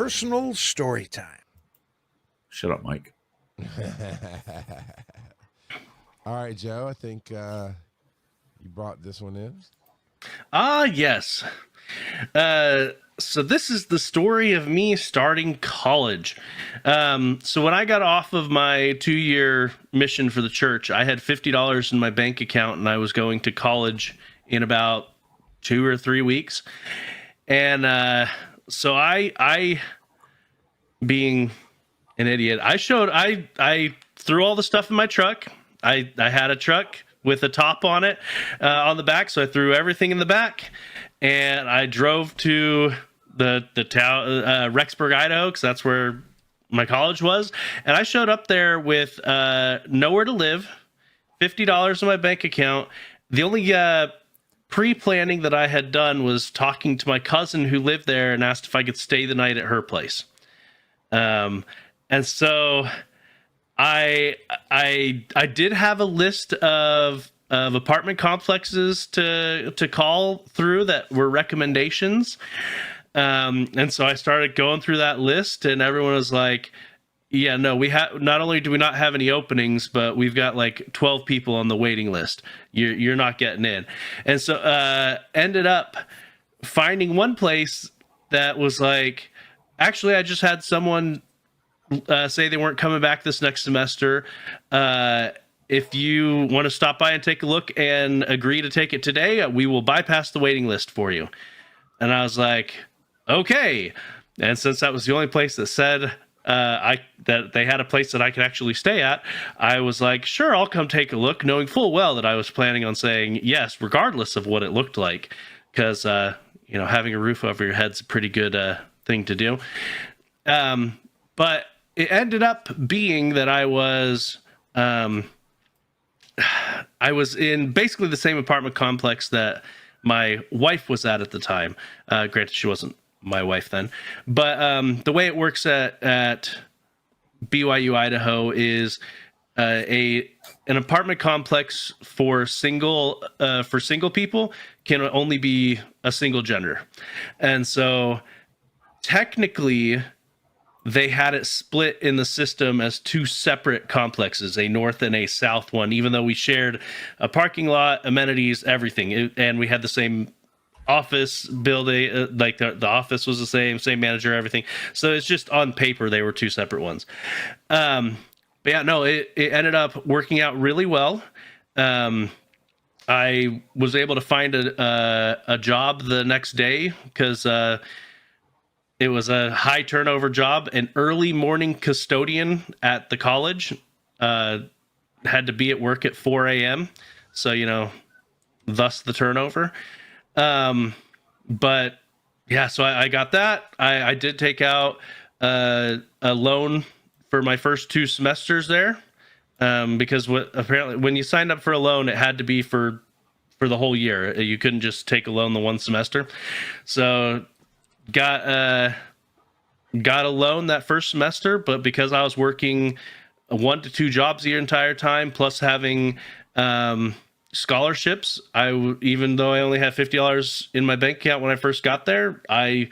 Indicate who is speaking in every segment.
Speaker 1: personal story time.
Speaker 2: Shut up, Mike.
Speaker 3: All right, Joe, I think you brought this one in.
Speaker 4: Yes. So this is the story of me starting college. So when I got off of my 2-year mission for the church, I had $50 in my bank account, and I was going to college in about 2 or 3 weeks. And so I being an idiot, I threw all the stuff in my truck. I had a truck with a top on it on the back, so I threw everything in the back, and I drove to the town Rexburg, Idaho, because that's where my college was. And I showed up there with nowhere to live, $50 in my bank account. The only pre-planning that I had done was talking to my cousin who lived there and asked if I could stay the night at her place. And so I did have a list of apartment complexes to call through that were recommendations. And so I started going through that list, and everyone was like, yeah, no, we have, not only do we not have any openings, but we've got like 12 people on the waiting list. You're not getting in. And so ended up finding one place that was like, actually, I just had someone say they weren't coming back this next semester. If you want to stop by and take a look and agree to take it today, we will bypass the waiting list for you. And I was like, okay. And since that was the only place that said that they had a place that I could actually stay at, I was like, sure, I'll come take a look, knowing full well that I was planning on saying yes, regardless of what it looked like, because having a roof over your head's a pretty good thing to do. But it ended up being that I was in basically the same apartment complex that my wife was at the time. Granted, she wasn't my wife then, but the way it works at BYU Idaho is an apartment complex for single people can only be a single gender, and so technically they had it split in the system as 2 separate complexes, a north and a south one, even though we shared a parking lot, amenities, everything, and we had the same office building, like the office was the same manager, everything. So it's just on paper they were 2 separate ones. But yeah, no, it ended up working out really well. I was able to find a job the next day because it was a high turnover job. An early morning custodian at the college had to be at work at 4 a.m. So, thus the turnover. But yeah, so I got that. I did take out a loan for my first 2 semesters there, because apparently when you signed up for a loan, it had to be for the whole year. You couldn't just take a loan the one semester. So got a loan that first semester, but because I was working 1 to 2 jobs the entire time, plus having scholarships, even though I only had $50 in my bank account when I first got there, I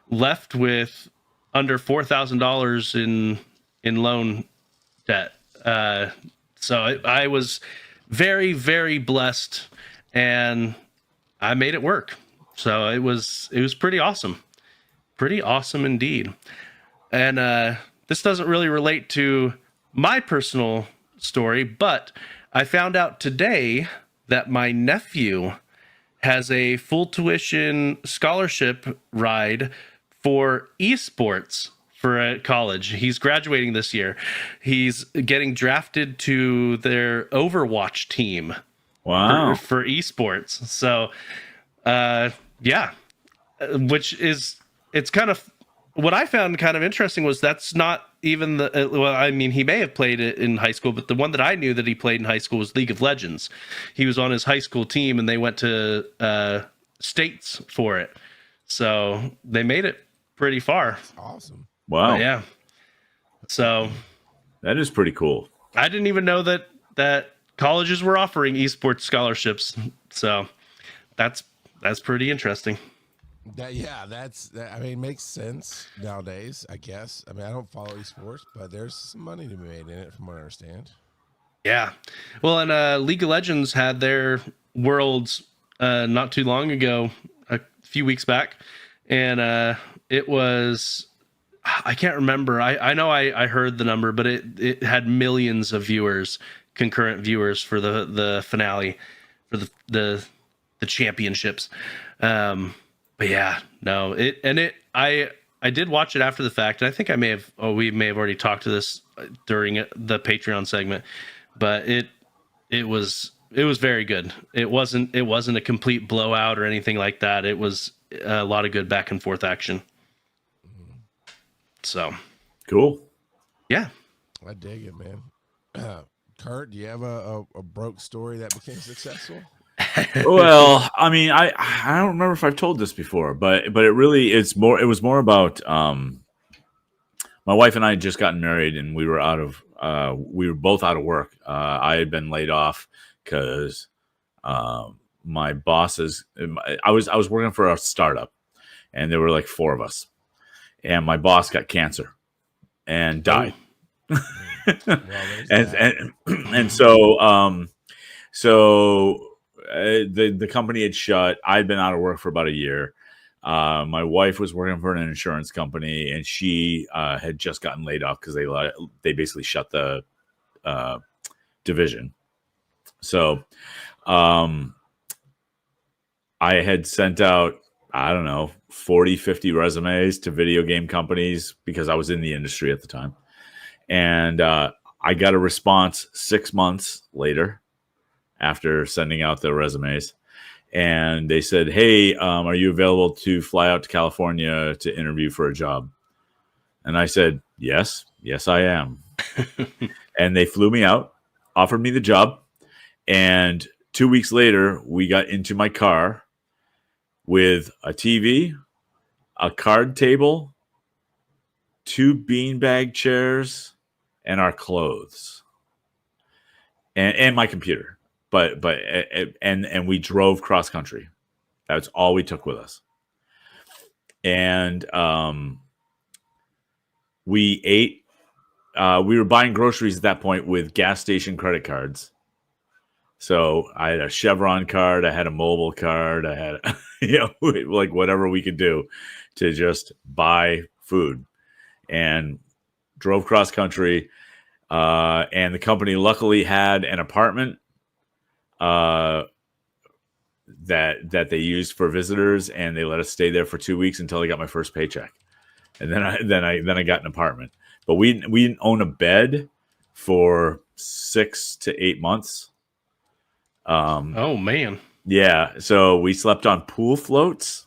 Speaker 4: left with under $4,000 in loan debt. So I was very, very blessed, and I made it work. So it was pretty awesome. Pretty awesome indeed. And this doesn't really relate to my personal story, but I found out today that my nephew has a full tuition scholarship ride for esports for a college. He's graduating this year. He's getting drafted to their Overwatch team.
Speaker 2: Wow.
Speaker 4: For esports. So, yeah, which is, it's kind of, what I found kind of interesting was that's not even he may have played it in high school, but the one that I knew that he played in high school was League of Legends. He was on his high school team, and they went to states for it. So they made it pretty far.
Speaker 3: That's awesome.
Speaker 2: Wow.
Speaker 4: But yeah. So
Speaker 2: that is pretty cool.
Speaker 4: I didn't even know that colleges were offering esports scholarships. So that's pretty interesting.
Speaker 3: I mean, makes sense nowadays, I guess. I mean, I don't follow esports, but there's some money to be made in it, from what I understand.
Speaker 4: Yeah. Well, and League of Legends had their worlds not too long ago, a few weeks back, and it was I can't remember. I know I heard the number, but it had millions of viewers, concurrent viewers for the finale, for the championships. But yeah, no, I did watch it after the fact, and I think we may have already talked to this during the Patreon segment, but it was very good. It wasn't a complete blowout or anything like that. It was a lot of good back and forth action. So
Speaker 2: Cool.
Speaker 4: yeah.
Speaker 3: I dig it, man. Kurt, do you have a broke story that became successful?
Speaker 2: Well, I mean, I don't remember if I've told this before, but it was more about my wife and I had just gotten married, and we were both out of work. I had been laid off because my bosses. I was working for a startup, and there were like four of us, and my boss got cancer and died.
Speaker 3: Well,
Speaker 2: and so the company had shut. I'd been out of work for about a year. My wife was working for an insurance company, and she had just gotten laid off because they basically shut the division. So I had sent out, I don't know, 40, 50 resumes to video game companies because I was in the industry at the time. And I got a response 6 months later after sending out the resumes. And they said, hey, are you available to fly out to California to interview for a job? And I said, yes, I am. And they flew me out, offered me the job. And 2 weeks later, we got into my car with a TV, a card table, 2 beanbag chairs, and our clothes, and my computer. And we drove cross country. That's all we took with us. And we ate. We were buying groceries at that point with gas station credit cards. So I had a Chevron card, I had a mobile card, I had, like whatever we could do to just buy food, and drove cross country. And the company luckily had an apartment that they used for visitors, and they let us stay there for 2 weeks until I got my first paycheck, and then I got an apartment. But we didn't own a bed for 6 to 8 months.
Speaker 4: Oh man.
Speaker 2: Yeah, so we slept on pool floats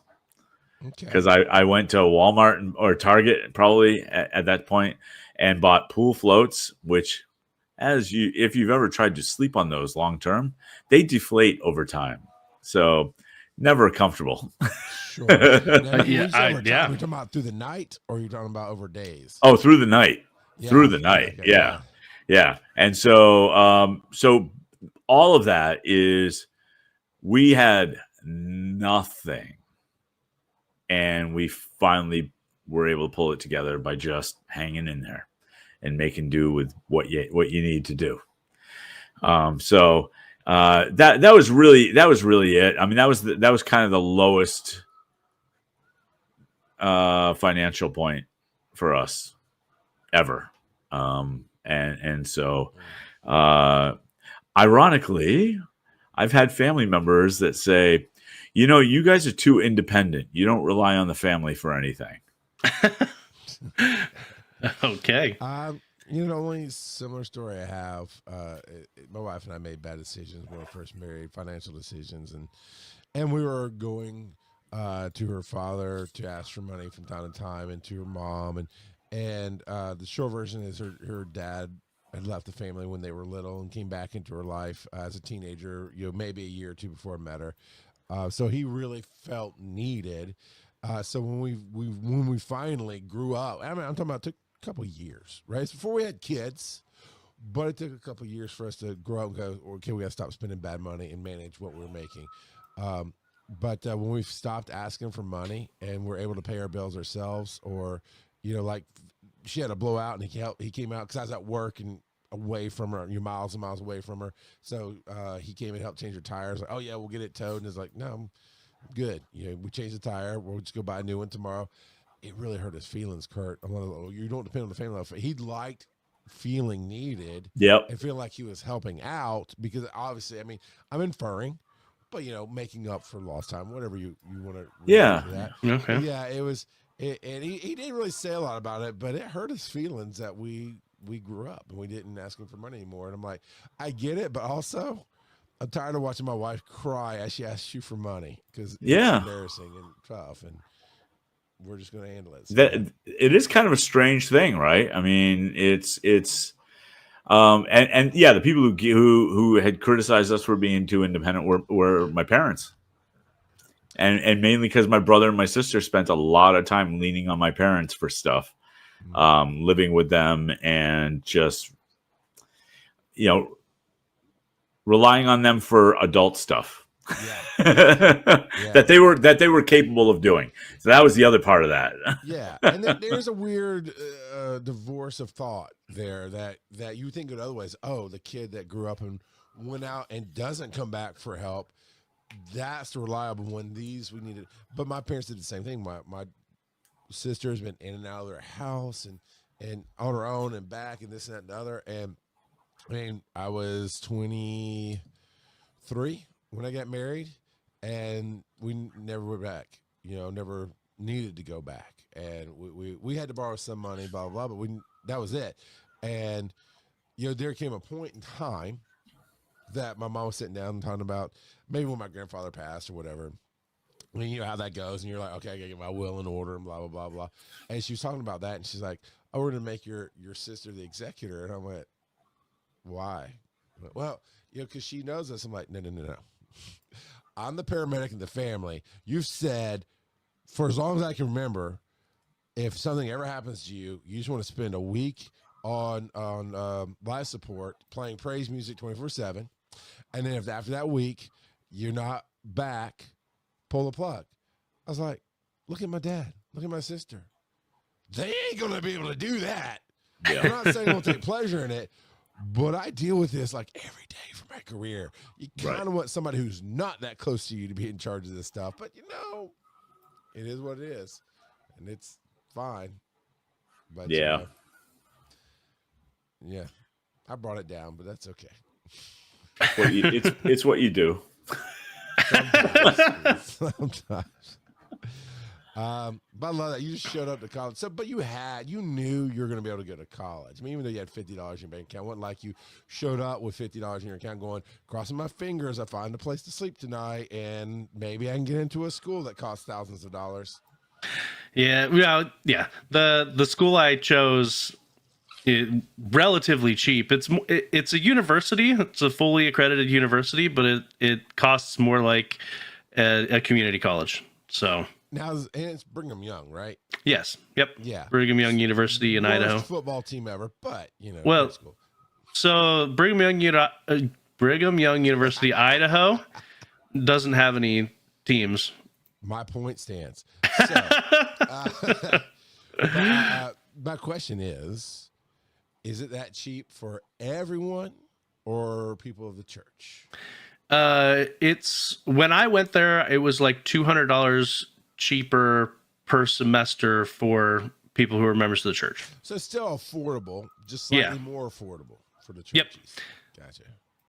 Speaker 2: because I went to Walmart or Target probably at that point and bought pool floats, which if you've ever tried to sleep on those long term, they deflate over time. So never comfortable.
Speaker 3: Sure. Now,
Speaker 4: Yeah,
Speaker 3: are you talking about through the night, or are you talking about over days?
Speaker 2: Oh, through the night.
Speaker 3: Yeah,
Speaker 2: through the night. Okay, yeah. And so so all of that is, we had nothing, and we finally were able to pull it together by just hanging in there and making do with what you need to do. So that was really it. I mean, that was kind of the lowest financial point for us ever. And so ironically, I've had family members that say, you guys are too independent. You don't rely on the family for anything.
Speaker 4: Okay.
Speaker 3: The only similar story I have, my wife and I made bad decisions when we were first married, financial decisions, and we were going to her father to ask for money from time to time, and to her mom, and the short version is her dad had left the family when they were little and came back into her life as a teenager, maybe a year or two before I met her. So he really felt needed. So when we finally grew up, I mean, I'm talking about, it took a couple of years, right? It's before we had kids, but it took a couple of years for us to grow up and go, okay, we got to stop spending bad money and manage what we were making. but when we've stopped asking for money and we're able to pay our bills ourselves, or like she had a blowout and he came out because I was at work and away from her, you're miles and miles away from her. So he came and helped change her tires. Like, oh yeah, we'll get it towed. And it's like, no, I'm good. We changed the tire. We'll just go buy a new one tomorrow. It really hurt his feelings, Kurt. You don't depend on the family life. He liked feeling needed,
Speaker 2: Yep.
Speaker 3: and feeling like he was helping out, because obviously, I mean, I'm inferring, but making up for lost time, whatever you want to.
Speaker 2: Yeah.
Speaker 3: That.
Speaker 4: Okay.
Speaker 3: Yeah, it was, and he didn't really say a lot about it, but it hurt his feelings that we grew up and we didn't ask him for money anymore. And I'm like, I get it, but also I'm tired of watching my wife cry as she asks you for money, because it's embarrassing and tough, and we're just going to handle it. So.
Speaker 2: That it is kind of a strange thing, right? I mean, it's and yeah, the people who had criticized us for being too independent were my parents, and mainly because my brother and my sister spent a lot of time leaning on my parents for stuff, living with them, and just relying on them for adult stuff. that they were capable of doing. So that was the other part of that.
Speaker 3: Yeah, and then there's a weird divorce of thought there that you think in other ways. Oh, the kid that grew up and went out and doesn't come back for help, that's the reliable one. These we needed, but my parents did the same thing. My sister has been in and out of their house and on her own and back and this and that and the other. And I mean, I was 23 when I got married, and we never went back. Never needed to go back, and we had to borrow some money, blah blah blah. But that was it. And there came a point in time that my mom was sitting down and talking about maybe when my grandfather passed or whatever. I mean, how that goes, and you're like, okay, I gotta get my will in order and blah blah blah blah. And she was talking about that, and she's like, "Oh, we're gonna make your sister the executor." And I went, "Why?" I went, well, because she knows us. I'm like, no. I'm the paramedic in the family. You've said, for as long as I can remember, if something ever happens to you, you just want to spend a week on life support, playing praise music 24/7, and then if after that week you're not back, pull the plug. I was like, look at my dad, look at my sister. They ain't gonna be able to do that. Yeah. I'm not saying I don't take pleasure in it, but I deal with this like every day for my career. You kind of want somebody who's not that close to you to be in charge of this stuff, but it is what it is, and it's fine. But yeah, I brought it down, but that's okay.
Speaker 2: It's what you do.
Speaker 3: Sometimes. But I love that you just showed up to college. So, but you knew you were going to be able to go to college. I mean, even though you had $50 in your bank account, it wasn't like you showed up with $50 in your account going, crossing my fingers, I find a place to sleep tonight, and maybe I can get into a school that costs thousands of dollars.
Speaker 4: Yeah. The school I chose, relatively cheap. It's a university. It's a fully accredited university, but it costs more like a community college. So.
Speaker 3: Now, it's Brigham Young, right?
Speaker 4: Yes. Yep.
Speaker 3: Yeah.
Speaker 4: Brigham Young University in Idaho.
Speaker 3: Football team ever, but
Speaker 4: well, so Brigham Young University, Idaho, doesn't have any teams.
Speaker 3: My point stands. So, my question is it that cheap for everyone or people of the church?
Speaker 4: It's when I went there, it was like $200 cheaper per semester for people who are members of the church.
Speaker 3: So it's still affordable, just slightly more affordable for the churches.
Speaker 4: Yep.
Speaker 3: Gotcha.